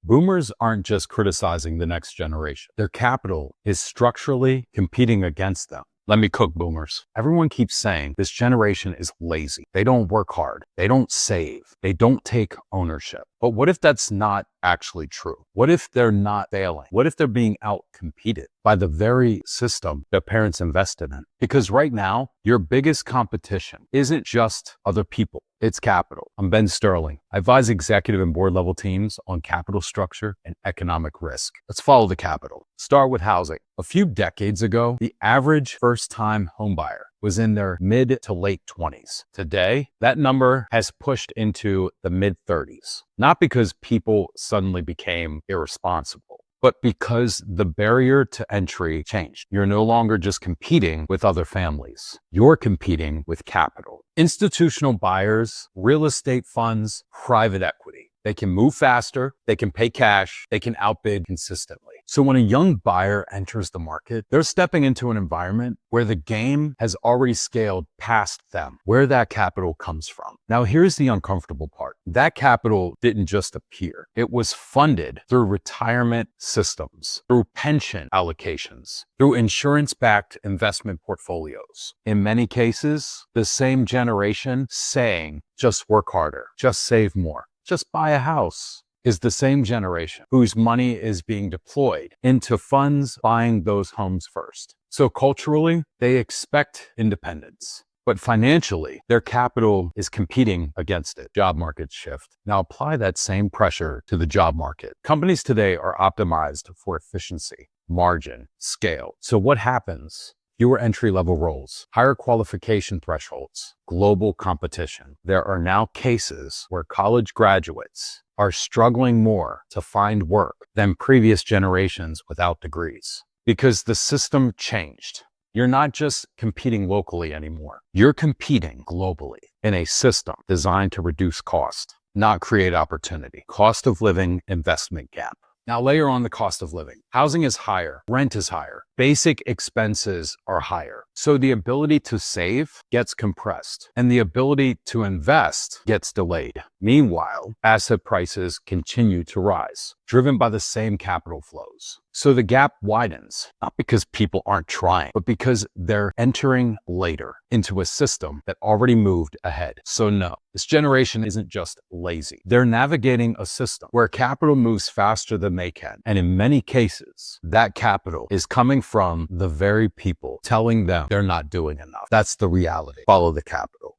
Boomers aren't just criticizing the next generation. Their capital is structurally competing against them. Let me cook, boomers. Everyone keeps saying this generation is lazy. They don't work hard. They don't save. They don't take ownership. But what if that's not actually true? What if they're not failing? What if they're being outcompeted by the very system their parents invested in? Because right now, your biggest competition isn't just other people. It's capital. I'm Ben Sterling. I advise executive and board level teams on capital structure and economic risk. Let's follow the capital. Start with housing. A few decades ago, the average first-time homebuyer was in their mid to late 20s. Today, that number has pushed into the mid 30s. Not because people suddenly became irresponsible, but because the barrier to entry changed. You're no longer just competing with other families. You're competing with capital. Institutional buyers, real estate funds, private equity. They can move faster, they can pay cash, they can outbid consistently. So when a young buyer enters the market, they're stepping into an environment where the game has already scaled past them, where that capital comes from. Now, here's the uncomfortable part. That capital didn't just appear. It was funded through retirement systems, through pension allocations, through insurance-backed investment portfolios. In many cases, the same generation saying, just work harder, just save more, just buy a house, is the same generation whose money is being deployed into funds buying those homes first. So culturally, they expect independence, but financially, their capital is competing against it. Job market shift. Now apply that same pressure to the job market. Companies today are optimized for efficiency, margin, scale. So what happens? Fewer entry-level roles, higher qualification thresholds, global competition. There are now cases where college graduates are struggling more to find work than previous generations without degrees because the system changed. You're not just competing locally anymore. You're competing globally in a system designed to reduce cost, not create opportunity. Cost of living investment gap. Now layer on the cost of living. Housing is higher, rent is higher, basic expenses are higher. So the ability to save gets compressed and the ability to invest gets delayed. Meanwhile, asset prices continue to rise, driven by the same capital flows. So the gap widens, not because people aren't trying, but because they're entering later into a system that already moved ahead. So no, this generation isn't just lazy. They're navigating a system where capital moves faster than they can. And in many cases, that capital is coming from the very people telling them they're not doing enough. That's the reality. Follow the capital.